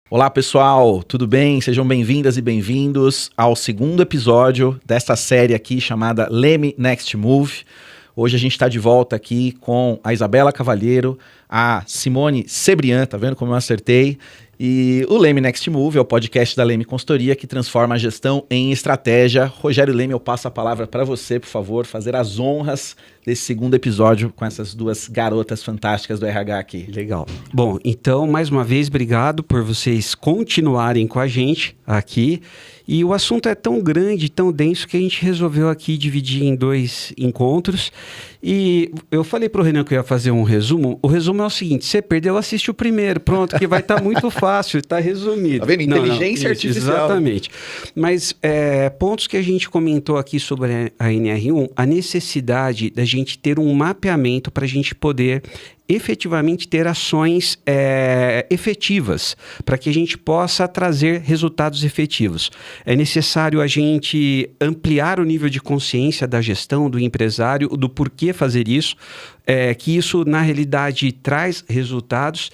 Olá pessoal, tudo bem? Sejam bem-vindas e bem-vindos ao segundo episódio desta série aqui chamada Leme Next Move. Hoje a gente está de volta aqui com a Isabela Cavalheiro, a Simone Cebrian, tá vendo como eu acertei? E o Leme Next Move é o podcast da Leme Consultoria que transforma a gestão em estratégia. Rogério Leme, eu passo a palavra para você, por favor, fazer as honras desse segundo episódio com essas duas garotas fantásticas do RH aqui. Legal. Bom, então, mais uma vez, obrigado por vocês continuarem com a gente aqui. E o assunto é tão grande, tão denso, que a gente resolveu aqui dividir em dois encontros. E eu falei pro Renan que eu ia fazer um resumo. O resumo é o seguinte: você perdeu, assiste o primeiro. Pronto, que vai estar muito fácil, está resumido. Tá vendo? Inteligência artificial. Exatamente. Mas pontos que a gente comentou aqui sobre a NR1, a necessidade da gente ter um mapeamento para a gente poder efetivamente ter ações efetivas, para que a gente possa trazer resultados efetivos. É necessário a gente ampliar o nível de consciência da gestão, do empresário, do porquê fazer isso, que isso na realidade traz resultados.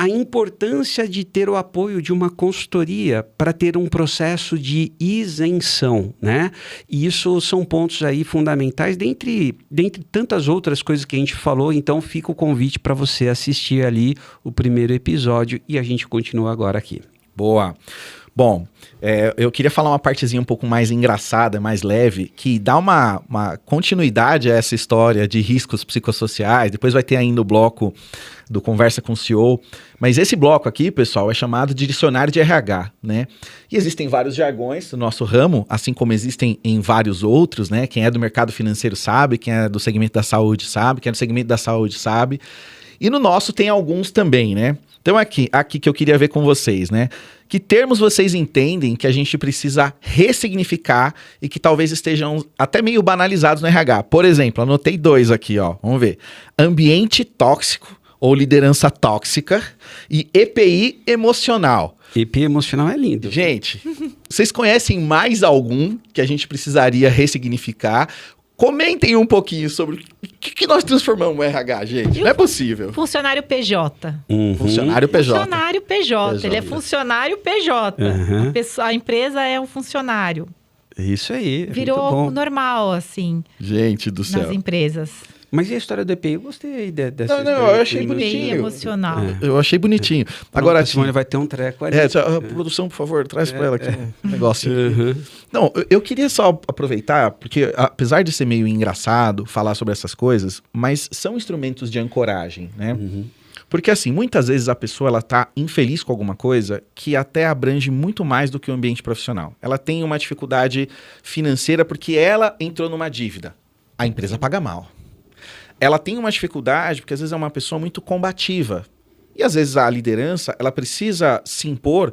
A importância de ter o apoio de uma consultoria para ter um processo de isenção, né? E isso são pontos aí fundamentais, dentre tantas outras coisas que a gente falou. Então fica o convite para você assistir ali o primeiro episódio e a gente continua agora aqui. Boa. Bom, eu queria falar uma partezinha um pouco mais engraçada, mais leve, que dá uma continuidade a essa história de riscos psicossociais. Depois vai ter ainda o bloco do Conversa com o CEO. Mas esse bloco aqui, pessoal, é chamado de dicionário de RH, né? E existem vários jargões no nosso ramo, assim como existem em vários outros, né? Quem é do mercado financeiro sabe, quem é do segmento da saúde sabe, quem é do segmento da saúde sabe. E no nosso tem alguns também, né? Então aqui que eu queria ver com vocês, né? Que termos vocês entendem que a gente precisa ressignificar e que talvez estejam até meio banalizados no RH. Por exemplo, anotei dois aqui, ó. Vamos ver. Ambiente tóxico ou liderança tóxica e EPI emocional. EPI emocional é lindo. Gente, vocês conhecem mais algum que a gente precisaria ressignificar? Comentem um pouquinho sobre o que nós transformamos o RH, gente. Não é possível. Funcionário PJ. Funcionário PJ. Funcionário PJ. Ele é funcionário PJ. A empresa é um funcionário. Isso aí. Virou normal, assim. Gente do céu. Nas empresas. Mas e a história do EPI? Eu gostei dessa Não, eu achei bonitinho. EPI emocional. Eu achei bonitinho. Agora, a Simone vai ter um treco ali. Produção, por favor, traz para ela aqui um negócio. Não, eu queria só aproveitar, porque apesar de ser meio engraçado falar sobre essas coisas, mas são instrumentos de ancoragem, né? Porque assim, muitas vezes a pessoa ela tá infeliz com alguma coisa que até abrange muito mais do que o ambiente profissional. Ela tem uma dificuldade financeira porque ela entrou numa dívida. A empresa paga mal. Ela tem uma dificuldade porque às vezes é uma pessoa muito combativa. E às vezes a liderança, ela precisa se impor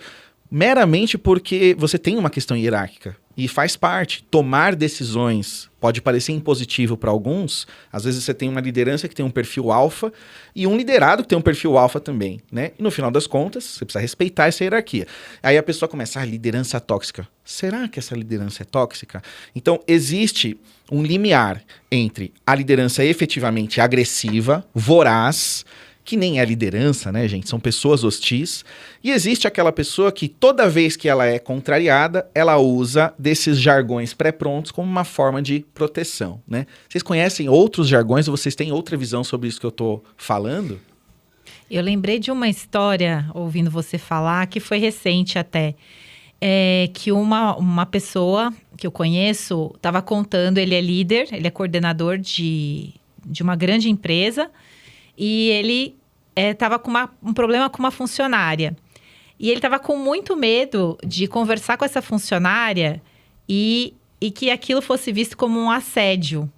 meramente porque você tem uma questão hierárquica. E faz parte. Tomar decisões pode parecer impositivo para alguns. Às vezes você tem uma liderança que tem um perfil alfa e um liderado que tem um perfil alfa também, né? E no final das contas, você precisa respeitar essa hierarquia. Aí a pessoa começa, liderança tóxica. Será que essa liderança é tóxica? Então, existe um limiar entre a liderança efetivamente agressiva, voraz, que nem é liderança, né, gente? São pessoas hostis. E existe aquela pessoa que toda vez que ela é contrariada, ela usa desses jargões pré-prontos como uma forma de proteção, né? Vocês conhecem outros jargões ou vocês têm outra visão sobre isso que eu tô falando? Eu lembrei de uma história, ouvindo você falar, que foi recente até. Que uma pessoa que eu conheço estava contando, ele é líder, ele é coordenador de uma grande empresa. E ele estava com um problema com uma funcionária. E ele estava com muito medo de conversar com essa funcionária e que aquilo fosse visto como um assédio.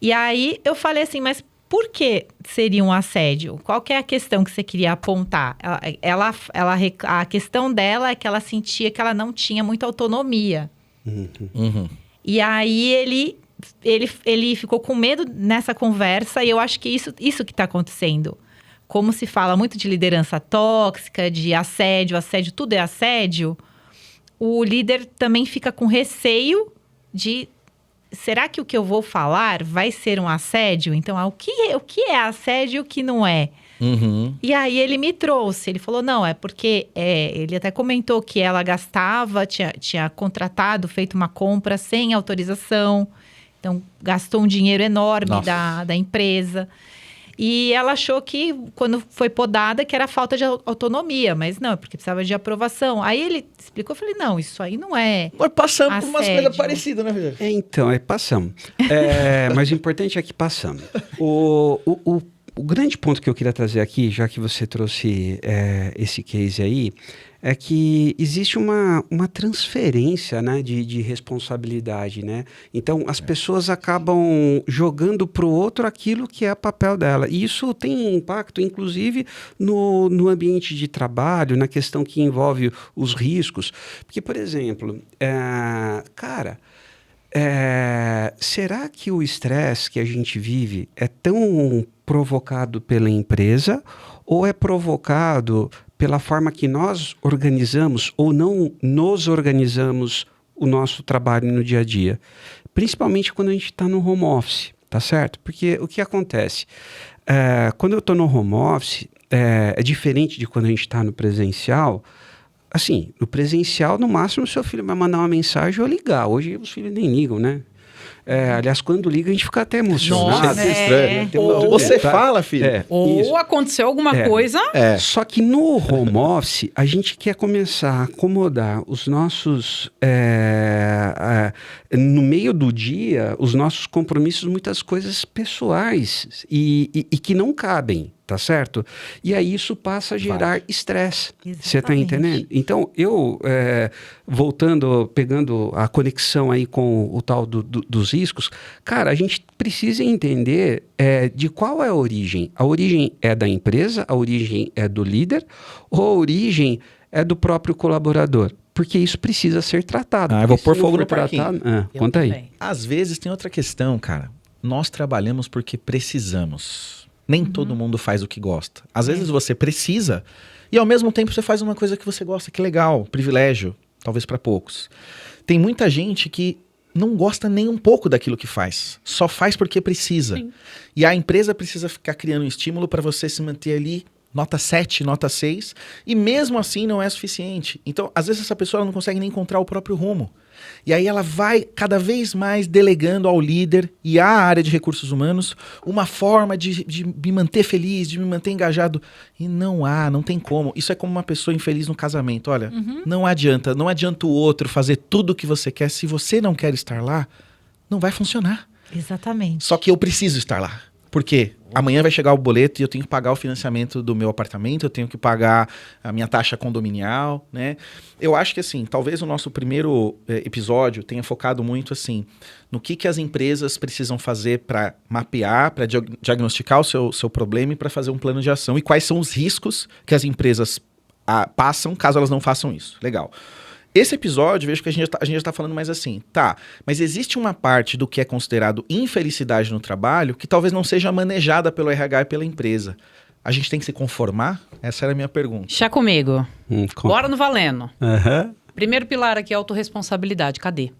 E aí eu falei assim, mas por que seria um assédio? Qual que é a questão que você queria apontar? A questão dela é que ela sentia que ela não tinha muita autonomia. E aí ele ficou com medo nessa conversa e eu acho que isso que está acontecendo. Como se fala muito de liderança tóxica, de assédio, tudo é assédio. O líder também fica com receio de... Será que o que eu vou falar vai ser um assédio? Então, o que é assédio e o que não é? E aí ele me trouxe, ele falou, não, é porque ele até comentou que ela gastava, tinha contratado, feito uma compra sem autorização, então gastou um dinheiro enorme da empresa. E ela achou que, quando foi podada, que era falta de autonomia. Mas não, é porque precisava de aprovação. Aí ele explicou, eu falei, não, isso aí não é Nós passamos por umas assédio. coisas parecidas, né, Rogério? Então, passamos. Mas o importante é que passamos. O grande ponto que eu queria trazer aqui, já que você trouxe esse case aí, é que existe uma transferência, né, de responsabilidade, né? Então, as pessoas acabam jogando para o outro aquilo que é o papel dela. E isso tem impacto, inclusive, no ambiente de trabalho, na questão que envolve os riscos. Porque, por exemplo, será que o estresse que a gente vive é tão provocado pela empresa ou é provocado pela forma que nós organizamos ou não nos organizamos o nosso trabalho no dia a dia? Principalmente quando a gente está no home office, tá certo? Porque o que acontece? Quando eu estou no home office, é diferente de quando a gente está no presencial. Assim, no presencial, no máximo, o seu filho vai mandar uma mensagem ou ligar. Hoje, os filhos nem ligam, né? Aliás, quando liga, a gente fica até emocionado. Nossa, Você fala, filho. Ou aconteceu alguma coisa. Só que no home office, a gente quer começar a acomodar os nossos... no meio do dia, os nossos compromissos, muitas coisas pessoais e que não cabem. Tá certo? E aí isso passa a gerar estresse. Você tá entendendo? Então, eu, pegando a conexão aí com o tal dos riscos, cara, a gente precisa entender de qual é a origem. A origem é da empresa, a origem é do líder, ou a origem é do próprio colaborador? Porque isso precisa ser tratado. Eu vou pôr fogo no parquinho. Conta aí. Às vezes tem outra questão, cara. Nós trabalhamos porque precisamos. Nem todo mundo faz o que gosta. Às vezes você precisa e ao mesmo tempo você faz uma coisa que você gosta, que legal, privilégio, talvez para poucos. Tem muita gente que não gosta nem um pouco daquilo que faz, só faz porque precisa. Sim. E a empresa precisa ficar criando um estímulo para você se manter ali, nota 7, nota 6, e mesmo assim não é suficiente. Então, às vezes essa pessoa não consegue nem encontrar o próprio rumo. E aí ela vai cada vez mais delegando ao líder e à área de recursos humanos uma forma de me manter feliz, de me manter engajado. E não tem como. Isso é como uma pessoa infeliz no casamento. Olha, não adianta o outro fazer tudo o que você quer. Se você não quer estar lá, não vai funcionar. Exatamente. Só que eu preciso estar lá. Por quê? Amanhã vai chegar o boleto e eu tenho que pagar o financiamento do meu apartamento, eu tenho que pagar a minha taxa condominial, né? Eu acho que, assim, talvez o nosso primeiro episódio tenha focado muito, assim, no que as empresas precisam fazer para mapear, para diagnosticar o seu problema e para fazer um plano de ação. E quais são os riscos que as empresas passam caso elas não façam isso. Legal. Esse episódio, vejo que a gente já está falando mais assim, mas existe uma parte do que é considerado infelicidade no trabalho que talvez não seja manejada pelo RH e pela empresa. A gente tem que se conformar? Essa era a minha pergunta. Chá comigo. Bora no valendo. Primeiro pilar aqui é autorresponsabilidade. Cadê?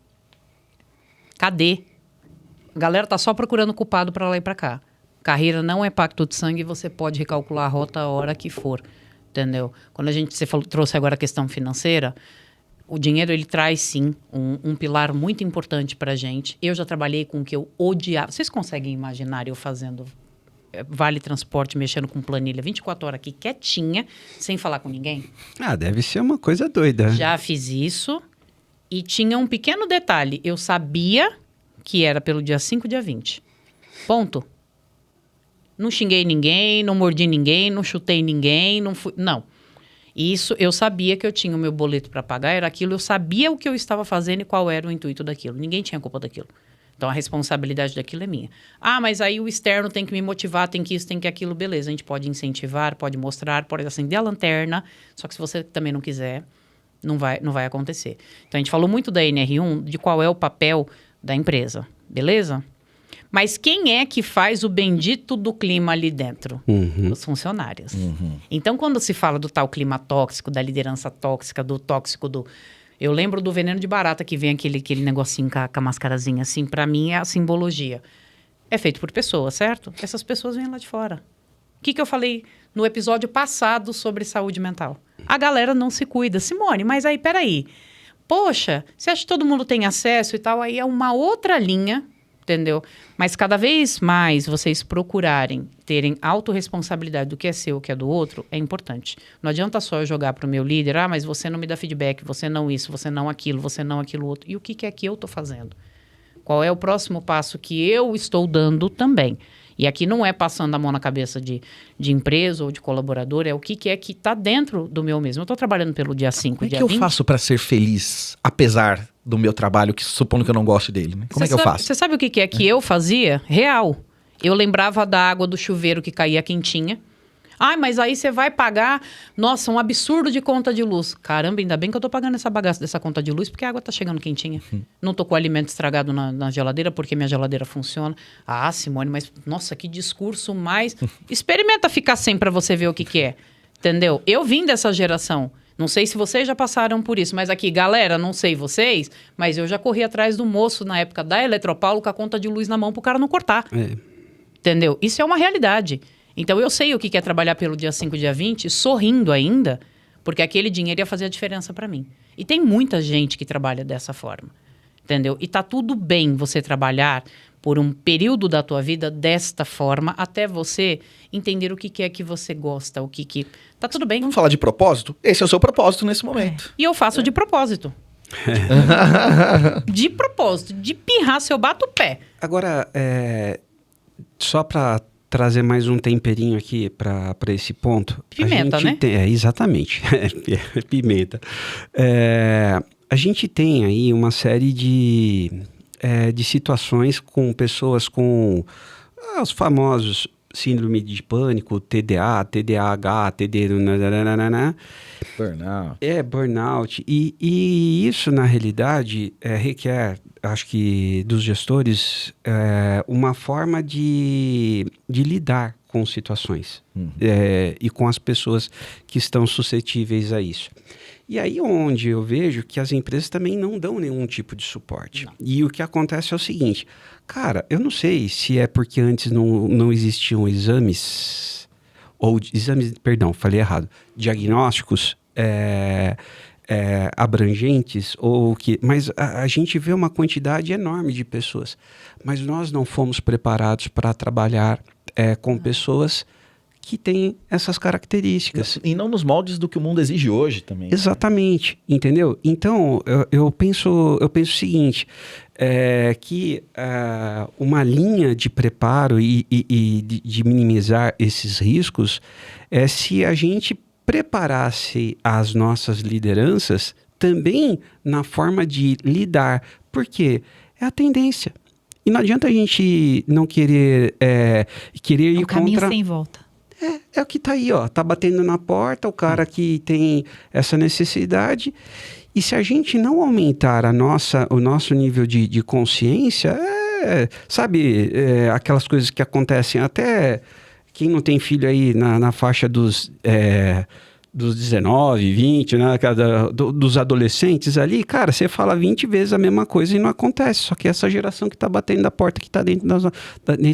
A galera tá só procurando culpado para lá e para cá. Carreira não é pacto de sangue, você pode recalcular a rota a hora que for. Entendeu? Quando você trouxe agora a questão financeira... O dinheiro, ele traz, sim, um pilar muito importante pra gente. Eu já trabalhei com o que eu odiava. Vocês conseguem imaginar eu fazendo vale transporte, mexendo com planilha 24 horas aqui, quietinha, sem falar com ninguém? Deve ser uma coisa doida. Já fiz isso e tinha um pequeno detalhe. Eu sabia que era pelo dia 5 e dia 20. Ponto. Não xinguei ninguém, não mordi ninguém, não chutei ninguém, não. Isso, eu sabia que eu tinha o meu boleto para pagar, era aquilo, eu sabia o que eu estava fazendo e qual era o intuito daquilo. Ninguém tinha culpa daquilo. Então, a responsabilidade daquilo é minha. Mas aí o externo tem que me motivar, tem que isso, tem que aquilo, beleza. A gente pode incentivar, pode mostrar, pode acender a lanterna, só que se você também não quiser, não vai acontecer. Então, a gente falou muito da NR1, de qual é o papel da empresa, beleza? Mas quem é que faz o bendito do clima ali dentro? Os funcionários. Então, quando se fala do tal clima tóxico, da liderança tóxica, do tóxico do... Eu lembro do veneno de barata que vem aquele negocinho com a mascarazinha, assim, pra mim é a simbologia. É feito por pessoas, certo? Essas pessoas vêm lá de fora. O que eu falei no episódio passado sobre saúde mental. A galera não se cuida. Simone, mas aí, peraí. Poxa, você acha que todo mundo tem acesso e tal? Aí é uma outra linha, entendeu? Mas cada vez mais vocês procurarem terem autorresponsabilidade do que é seu, o que é do outro, é importante. Não adianta só eu jogar para o meu líder, mas você não me dá feedback, você não isso, você não aquilo outro. E o que é que eu estou fazendo? Qual é o próximo passo que eu estou dando também? E aqui não é passando a mão na cabeça de empresa ou de colaborador, é o que é que está dentro do meu mesmo. Eu estou trabalhando pelo dia 5, dia 20. Como é que eu faço para ser feliz, apesar do meu trabalho, que supondo que eu não goste dele? Né? Como é que eu faço? Você sabe o que é que eu fazia? Real. Eu lembrava da água do chuveiro que caía quentinha. Mas aí você vai pagar, nossa, um absurdo de conta de luz. Caramba, ainda bem que eu tô pagando essa bagaça dessa conta de luz, porque a água tá chegando quentinha. Não tô com o alimento estragado na geladeira, porque minha geladeira funciona. Simone, mas nossa, que discurso mais... Experimenta ficar sem pra você ver o que é. Entendeu? Eu vim dessa geração. Não sei se vocês já passaram por isso, mas aqui, galera, não sei vocês, mas eu já corri atrás do moço na época da Eletropaulo com a conta de luz na mão pro cara não cortar. Entendeu? Isso é uma realidade. Então, eu sei o que é trabalhar pelo dia 5, dia 20, sorrindo ainda, porque aquele dinheiro ia fazer a diferença para mim. E tem muita gente que trabalha dessa forma, entendeu? E tá tudo bem você trabalhar por um período da tua vida desta forma, até você entender o que é que você gosta, o que... Tá tudo bem. Vamos falar de propósito? Esse é o seu propósito nesse momento. E eu faço de propósito. De propósito. De pirrar, se eu bato o pé. Agora, só para trazer mais um temperinho aqui para esse ponto. Pimenta, né? Exatamente. Pimenta. A gente tem aí uma série de situações com pessoas com os famosos síndrome de pânico, TDA, TDAH, Burnout. Burnout. E isso, na realidade, requer, acho que, dos gestores, uma forma de lidar com situações e com as pessoas que estão suscetíveis a isso. E aí onde eu vejo que as empresas também não dão nenhum tipo de suporte. Não. E o que acontece é o seguinte, cara, eu não sei se é porque antes não existiam diagnósticos abrangentes, mas a gente vê uma quantidade enorme de pessoas. Mas nós não fomos preparados para trabalhar com pessoas que têm essas características. E não nos moldes do que o mundo exige hoje também. Exatamente, entendeu? Então, eu penso o seguinte, que uma linha de preparo e de minimizar esses riscos é se a gente preparasse as nossas lideranças também na forma de lidar, porque é a tendência. E não adianta a gente não querer ir contra... caminho sem volta. É o que tá aí, ó. Tá batendo na porta, o cara que tem essa necessidade. E se a gente não aumentar o nosso nível de consciência, sabe, aquelas coisas que acontecem até quem não tem filho aí na faixa dos 19, 20, né, dos adolescentes ali, cara, você fala 20 vezes a mesma coisa e não acontece. Só que essa geração que está batendo na porta, que está dentro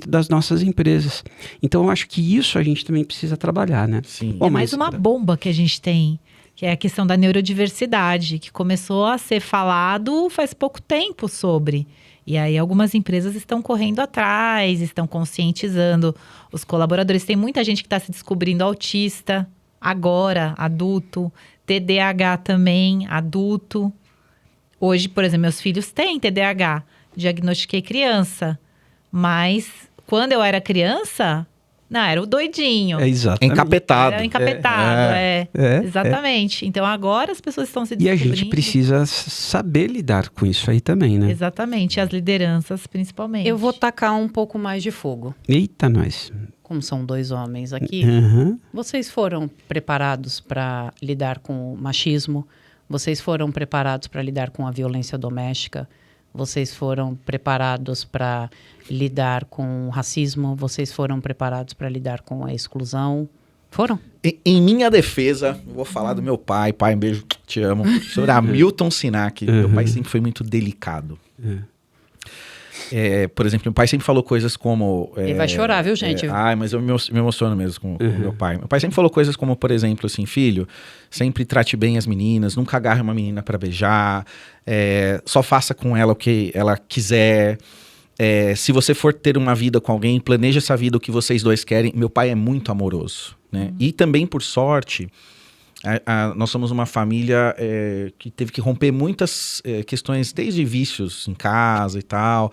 das nossas empresas. Então, eu acho que isso a gente também precisa trabalhar, né? Sim. É mais uma bomba que a gente tem, que é a questão da neurodiversidade, que começou a ser falado faz pouco tempo sobre. E aí algumas empresas estão correndo atrás, estão conscientizando os colaboradores. Tem muita gente que está se descobrindo autista, agora, adulto, TDAH também, adulto. Hoje, por exemplo, meus filhos têm TDAH, diagnostiquei criança, mas quando eu era criança, não, era o doidinho. Exatamente. Encapetado. Era encapetado, exatamente. Então agora as pessoas estão se descobrindo. E a gente precisa saber lidar com isso aí também, né? Exatamente, as lideranças principalmente. Eu vou tacar um pouco mais de fogo. Eita, nós. Como são 2 homens aqui, vocês foram preparados para lidar com o machismo? Vocês foram preparados para lidar com a violência doméstica? Vocês foram preparados para lidar com o racismo? Vocês foram preparados para lidar com a exclusão? Foram? Em minha defesa, vou falar do meu pai. Pai, um beijo, te amo. Sobre Hamilton Sinak. Meu pai sempre foi muito delicado. Por exemplo, meu pai sempre falou coisas como... Ele vai chorar, viu, gente? Mas eu me emociono mesmo com o meu pai. Meu pai sempre falou coisas como, por exemplo, assim, filho, sempre trate bem as meninas, nunca agarre uma menina para beijar, só faça com ela o que ela quiser. Se você for ter uma vida com alguém, planeje essa vida, o que vocês dois querem. Meu pai é muito amoroso, né? E também, por sorte, nós somos uma família que teve que romper muitas questões, desde vícios em casa e tal.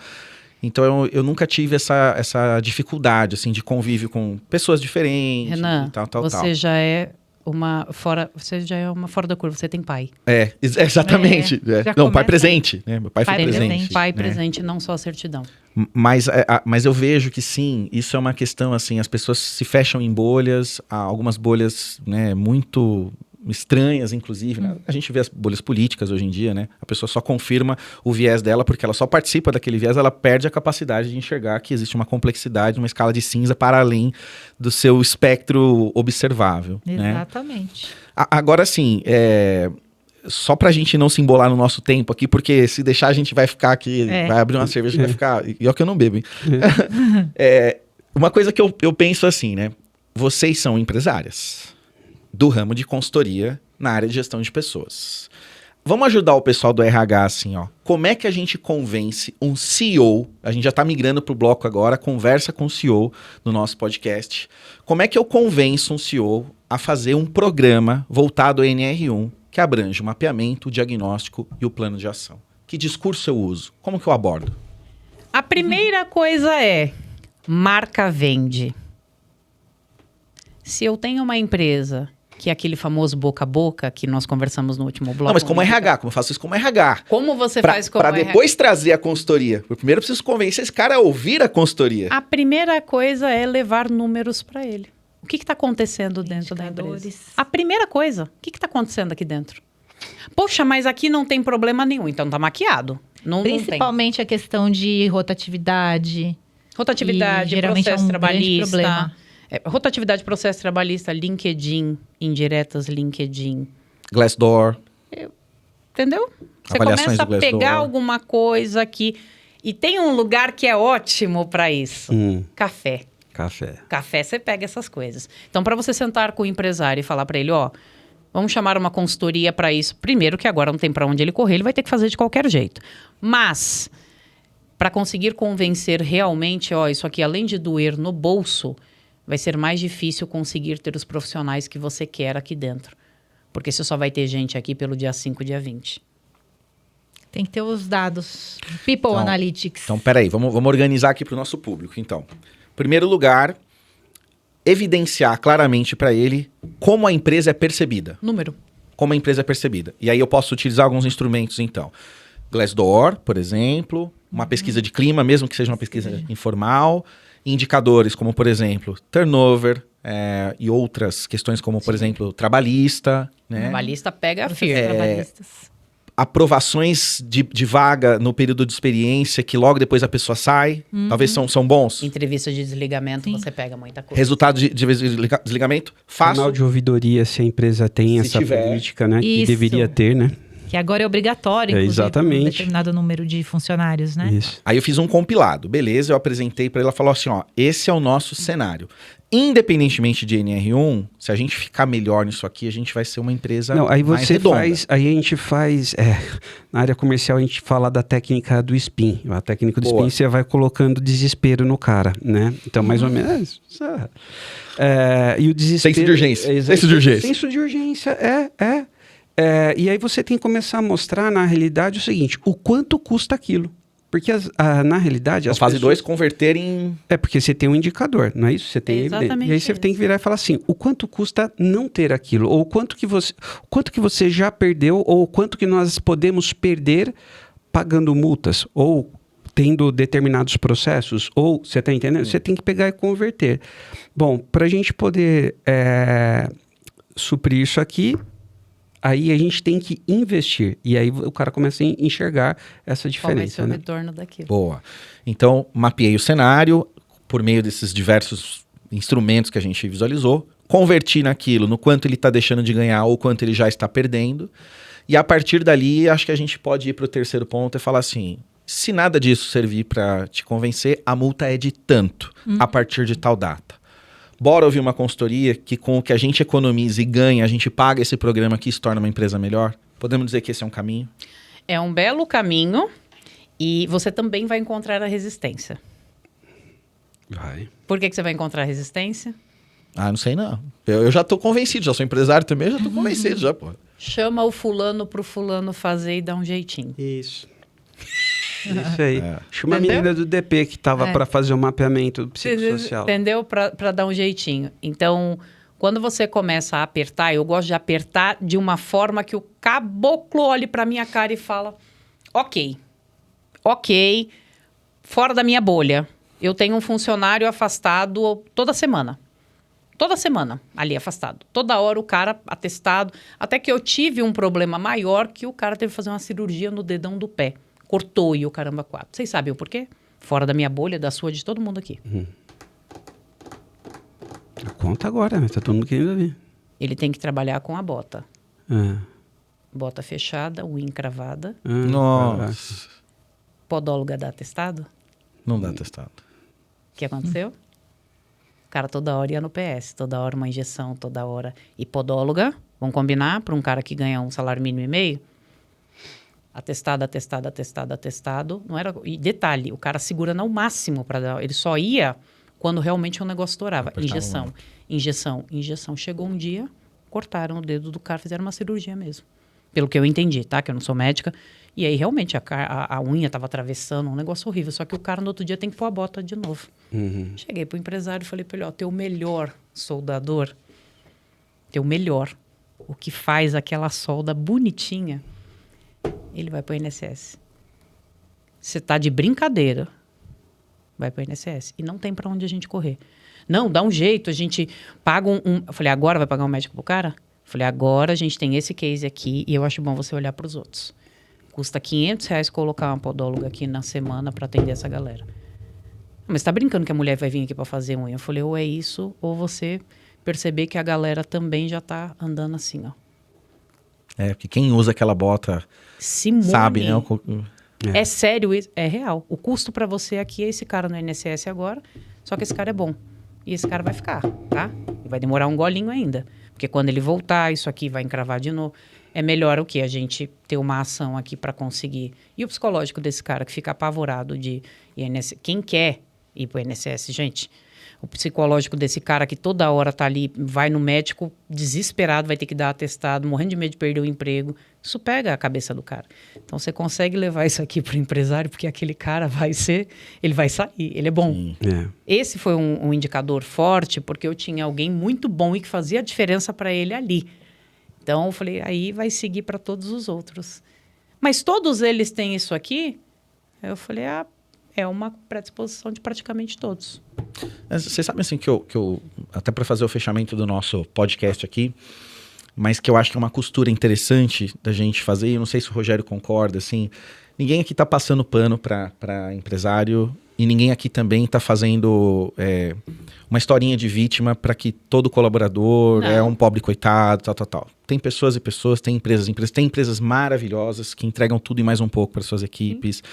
Então, eu nunca tive essa dificuldade, assim, de convívio com pessoas diferentes. Renan, e tal. Você já é uma fora da curva, você tem pai. Exatamente. Não, pai presente, né? Meu pai foi presente. Pai né? presente, não só a certidão. Mas eu vejo que sim, isso é uma questão, assim, as pessoas se fecham em bolhas, há algumas bolhas, né, muito estranhas, inclusive, né? A gente vê as bolhas políticas hoje em dia, né? A pessoa só confirma o viés dela porque ela só participa daquele viés, ela perde a capacidade de enxergar que existe uma complexidade, uma escala de cinza para além do seu espectro observável. Exatamente. Né? Agora, sim, só pra gente não se embolar no nosso tempo aqui, porque se deixar a gente vai ficar aqui, vai abrir uma cerveja e vai ficar... E é o que eu não bebo, hein? Uma coisa que eu penso assim, né? Vocês são empresárias do ramo de consultoria na área de gestão de pessoas. Vamos ajudar o pessoal do RH assim, ó. Como é que a gente convence um CEO, a gente já tá migrando pro bloco agora, conversa com o CEO no nosso podcast. Como é que eu convenço um CEO a fazer um programa voltado ao NR1 que abrange o mapeamento, o diagnóstico e o plano de ação? Que discurso eu uso? Como que eu abordo? A primeira coisa é, marca vende. Se eu tenho uma empresa... que é aquele famoso boca a boca que nós conversamos no último bloco. Não, mas como RH, como eu faço isso como RH? Como você faz como RH? Para depois trazer a consultoria. Primeiro eu preciso convencer esse cara a ouvir a consultoria. A primeira coisa é levar números para ele. O que está acontecendo dentro da empresa? A primeira coisa, o que está acontecendo aqui dentro? Poxa, mas aqui não tem problema nenhum, então tá maquiado. Principalmente a questão de rotatividade. Rotatividade, processo trabalhista. Rotatividade, processo trabalhista, LinkedIn, indiretas LinkedIn. Glassdoor. Entendeu? Você começa a pegar alguma coisa aqui. E tem um lugar que é ótimo para isso. Café. Café, você pega essas coisas. Então, para você sentar com o empresário e falar para ele, ó, vamos chamar uma consultoria para isso. Primeiro que agora não tem para onde ele correr, ele vai ter que fazer de qualquer jeito. Mas, para conseguir convencer realmente, ó, isso aqui além de doer no bolso... vai ser mais difícil conseguir ter os profissionais que você quer aqui dentro. Porque você só vai ter gente aqui pelo dia 5, dia 20. Tem que ter os dados. People Analytics. Então, peraí, vamos organizar aqui para o nosso público. Então, em primeiro lugar, evidenciar claramente para ele como a empresa é percebida. Número. Como a empresa é percebida. E aí eu posso utilizar alguns instrumentos, então. Glassdoor, por exemplo, uma pesquisa de clima, mesmo que seja uma pesquisa informal... Indicadores como, por exemplo, turnover e outras questões como, por exemplo, trabalhista. Né? Trabalhista pega firme. Aprovações de vaga no período de experiência que logo depois a pessoa sai. Talvez são bons. Entrevista de desligamento, você pega muita coisa. Resultado de desligamento, fácil. Canal de ouvidoria, se a empresa tem essa política, né? Que deveria ter, né? Que agora é obrigatório, inclusive, exatamente. Um determinado número de funcionários, né? Isso. Aí eu fiz um compilado, beleza, eu apresentei para ela, falou assim, ó, esse é o nosso cenário. Independentemente de NR1, se a gente ficar melhor nisso aqui, a gente vai ser uma empresa Não, aí mais você redonda. aí a gente faz, na área comercial a gente fala da técnica do spin. A técnica do spin você vai colocando desespero no cara, né? Então, mais ou menos... e o desespero... Senso de urgência. Senso de urgência. Senso de urgência, e aí você tem que começar a mostrar, na realidade, o seguinte, o quanto custa aquilo. Porque, na realidade... A fase 2, converter em... porque você tem um indicador, não é isso? Você tem exatamente. E aí você tem que virar e falar assim, o quanto custa não ter aquilo? Ou o quanto que você já perdeu, ou o quanto que nós podemos perder pagando multas, ou tendo determinados processos, ou, você está entendendo? Você tem que pegar e converter. Bom, para a gente poder suprir isso aqui... Aí a gente tem que investir. E aí o cara começa a enxergar essa diferença. Qual vai ser o retorno daquilo? Boa. Então, mapeei o cenário por meio desses diversos instrumentos que a gente visualizou. Converti naquilo, no quanto ele está deixando de ganhar ou quanto ele já está perdendo. E a partir dali, acho que a gente pode ir para o terceiro ponto e falar assim... Se nada disso servir para te convencer, a multa é de tanto, a partir de tal data. Bora ouvir uma consultoria que com o que a gente economiza e ganha, a gente paga esse programa que se torna uma empresa melhor? Podemos dizer que esse é um caminho? É um belo caminho e você também vai encontrar a resistência. Vai. Por que você vai encontrar a resistência? Ah, não sei não. Eu já tô convencido, já sou empresário também, já tô convencido já, pô. Chama o fulano pro fulano fazer e dá um jeitinho. Isso. Isso aí. Chama Entendeu? a menina do DP que estava para fazer o mapeamento psicossocial. Entendeu? Para dar um jeitinho. Então, quando você começa a apertar, eu gosto de apertar de uma forma que o caboclo olhe para minha cara e fala, ok, fora da minha bolha. Eu tenho um funcionário afastado toda semana. Toda semana, ali afastado. Toda hora o cara atestado. Até que eu tive um problema maior que o cara teve que fazer uma cirurgia no dedão do pé. Cortou e o caramba 4. Vocês sabem o porquê? Fora da minha bolha, da sua, de todo mundo aqui. Conta agora, né? Tá todo mundo querendo ver. Ele tem que trabalhar com a bota. Ah. Bota fechada, unha encravada. Nossa. Podóloga dá atestado. Não dá testado. O que aconteceu? O cara toda hora ia no PS, toda hora uma injeção, toda hora. E podóloga, vamos combinar, para um cara que ganha um salário mínimo e meio? Atestado. Não era... E detalhe, o cara segurando ao máximo para dar... Ele só ia quando realmente o negócio estourava. Injeção. Chegou um dia, cortaram o dedo do cara, fizeram uma cirurgia mesmo. Pelo que eu entendi, tá? Que eu não sou médica. E aí, realmente, a unha estava atravessando, um negócio horrível. Só que o cara, no outro dia, tem que pôr a bota de novo. Cheguei pro empresário e falei para ele, ó, teu melhor soldador, teu melhor, o que faz aquela solda bonitinha, ele vai pro INSS. Você tá de brincadeira, vai pro INSS. E não tem para onde a gente correr. Não, dá um jeito, a gente paga Eu falei, agora vai pagar um médico pro cara? Eu falei, agora a gente tem esse case aqui e eu acho bom você olhar para os outros. Custa R$500 colocar uma podóloga aqui na semana para atender essa galera. Mas tá brincando que a mulher vai vir aqui para fazer unha? Eu falei, ou é isso, ou você perceber que a galera também já tá andando assim, ó. É, porque quem usa aquela bota Simone, sabe, né? É sério isso, é real. O custo para você aqui é esse cara no INSS agora, só que esse cara é bom. E esse cara vai ficar, tá? E vai demorar um golinho ainda. Porque quando ele voltar, isso aqui vai encravar de novo. É melhor o quê? A gente ter uma ação aqui para conseguir. E o psicológico desse cara que fica apavorado de INSS. Quem quer ir para o INSS, gente? O psicológico desse cara que toda hora tá ali, vai no médico desesperado, vai ter que dar atestado, morrendo de medo de perder o emprego. Isso pega a cabeça do cara. Então, você consegue levar isso aqui para o empresário, porque aquele cara ele vai sair, ele é bom. Esse foi um indicador forte, porque eu tinha alguém muito bom e que fazia a diferença para ele ali. Então, eu falei, aí vai seguir para todos os outros. Mas todos eles têm isso aqui? Eu falei, é uma predisposição de praticamente todos. Vocês sabem assim que eu até para fazer o fechamento do nosso podcast aqui, mas que eu acho que é uma costura interessante da gente fazer, e eu não sei se o Rogério concorda, assim, ninguém aqui tá passando pano para empresário e ninguém aqui também tá fazendo uma historinha de vítima para que todo colaborador é um pobre coitado, tal. Tem pessoas e pessoas, tem empresas, tem empresas maravilhosas que entregam tudo e mais um pouco para suas equipes.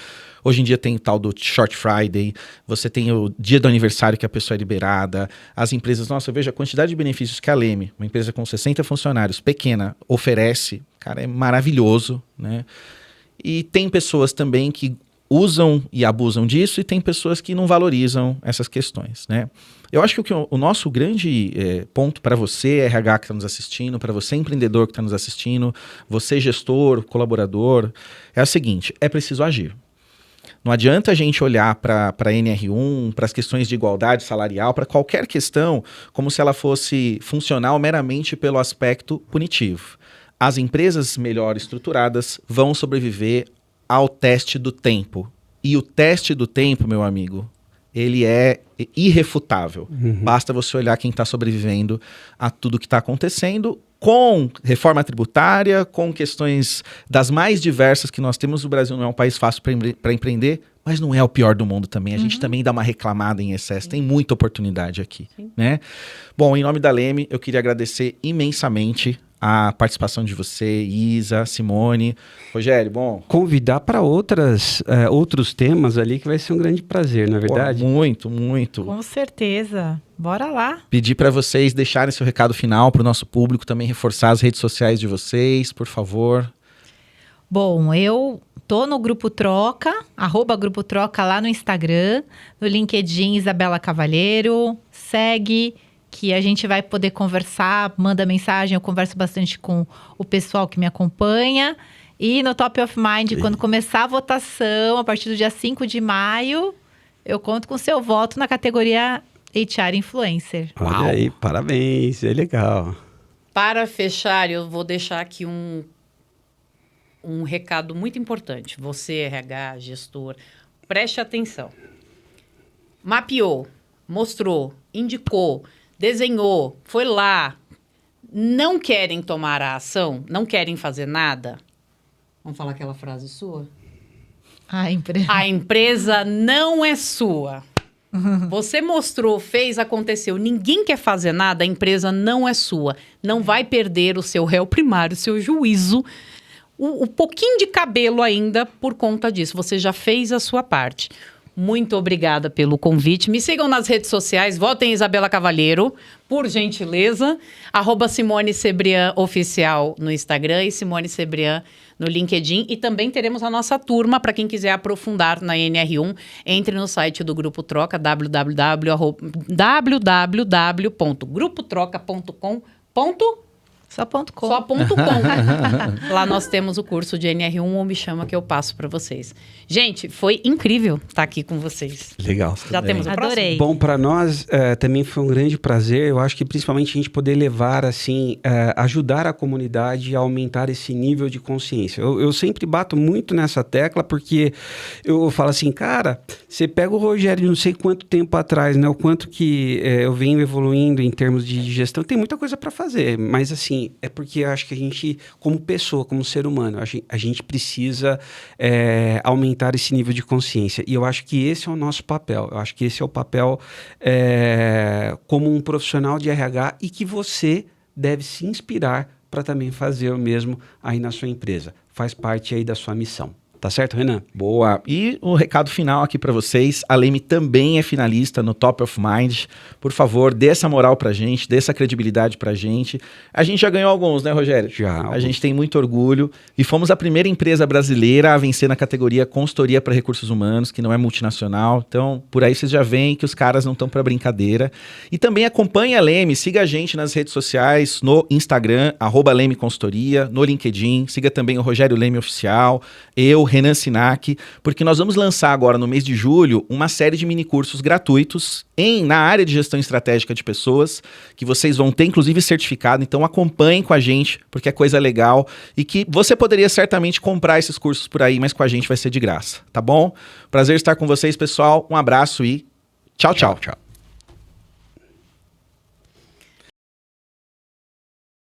Hoje em dia tem o tal do Short Friday, você tem o dia do aniversário que a pessoa é liberada, as empresas, nossa, eu vejo a quantidade de benefícios que a Leme, uma empresa com 60 funcionários, pequena, oferece, cara, é maravilhoso, né? E tem pessoas também que usam e abusam disso e tem pessoas que não valorizam essas questões, né? Eu acho que o nosso grande ponto para você, RH que está nos assistindo, para você empreendedor que está nos assistindo, você gestor, colaborador, é o seguinte, é preciso agir. Não adianta a gente olhar para a NR1, para as questões de igualdade salarial, para qualquer questão, como se ela fosse funcional meramente pelo aspecto punitivo. As empresas melhor estruturadas vão sobreviver ao teste do tempo. E o teste do tempo, meu amigo, ele é irrefutável. Basta você olhar quem está sobrevivendo a tudo que está acontecendo, com reforma tributária, com questões das mais diversas que nós temos. O Brasil não é um país fácil para empreender, mas não é o pior do mundo também. A gente também dá uma reclamada em excesso. Tem muita oportunidade aqui, né? Bom, em nome da Leme, eu queria agradecer imensamente a participação de você, Isa, Simone. Rogério, bom... Convidar para outros temas ali, que vai ser um grande prazer, não é verdade? Pô, muito, muito. Com certeza. Bora lá. Pedir para vocês deixarem seu recado final para o nosso público, também reforçar as redes sociais de vocês, por favor. Bom, eu tô no Grupo Troca, @Grupo Troca lá no Instagram, no LinkedIn Isabela Cavalheiro, segue que a gente vai poder conversar, manda mensagem, eu converso bastante com o pessoal que me acompanha. E no Top of Mind, quando começar a votação, a partir do dia 5 de maio, eu conto com o seu voto na categoria HR Influencer. Olha aí, parabéns, é legal. Para fechar, eu vou deixar aqui um recado muito importante. Você, RH, gestor, preste atenção. Mapeou, mostrou, indicou, desenhou, foi lá. Não querem tomar a ação? Não querem fazer nada? Vamos falar aquela frase sua? A empresa não é sua. Você mostrou, fez, aconteceu. Ninguém quer fazer nada, a empresa não é sua. Não vai perder o seu réu primário, o seu juízo, o pouquinho de cabelo ainda por conta disso. Você já fez a sua parte. Muito obrigada pelo convite. Me sigam nas redes sociais, votem Isabela Cavalheiro, por gentileza. @Simone Cebrian Oficial no Instagram e Simone Cebrian no LinkedIn. E também teremos a nossa turma, para quem quiser aprofundar na NR1, entre no site do Grupo Troca, www.grupotroca.com. Só ponto .com. Lá nós temos o curso de NR1 ou Me Chama que eu passo para vocês. Gente, foi incrível estar aqui com vocês. Legal. Já temos o próximo? Adorei. Bom, para nós também foi um grande prazer. Eu acho que principalmente a gente poder levar, assim, ajudar a comunidade a aumentar esse nível de consciência. Eu sempre bato muito nessa tecla porque eu falo assim, cara, você pega o Rogério de não sei quanto tempo atrás, né? O quanto que eu venho evoluindo em termos de gestão. Tem muita coisa para fazer, mas assim, é porque eu acho que a gente, como pessoa, como ser humano, a gente precisa aumentar esse nível de consciência. E eu acho que esse é o nosso papel. Eu acho que esse é o papel como um profissional de RH e que você deve se inspirar para também fazer o mesmo aí na sua empresa. Faz parte aí da sua missão. Tá certo, Renan? Boa. E o recado final aqui para vocês. A Leme também é finalista no Top of Mind. Por favor, dê essa moral pra gente, dê essa credibilidade pra gente. A gente já ganhou alguns, né, Rogério? Já. A gente tem muito orgulho. E fomos a primeira empresa brasileira a vencer na categoria Consultoria para Recursos Humanos, que não é multinacional. Então, por aí vocês já veem que os caras não estão para brincadeira. E também acompanhe a Leme, siga a gente nas redes sociais, no Instagram, @Leme Consultoria, no LinkedIn. Siga também o Rogério Leme Oficial, Renan Sinac, porque nós vamos lançar agora no mês de julho uma série de minicursos gratuitos na área de gestão estratégica de pessoas, que vocês vão ter inclusive certificado, então acompanhem com a gente, porque é coisa legal e que você poderia certamente comprar esses cursos por aí, mas com a gente vai ser de graça, tá bom? Prazer estar com vocês, pessoal, um abraço e tchau, tchau.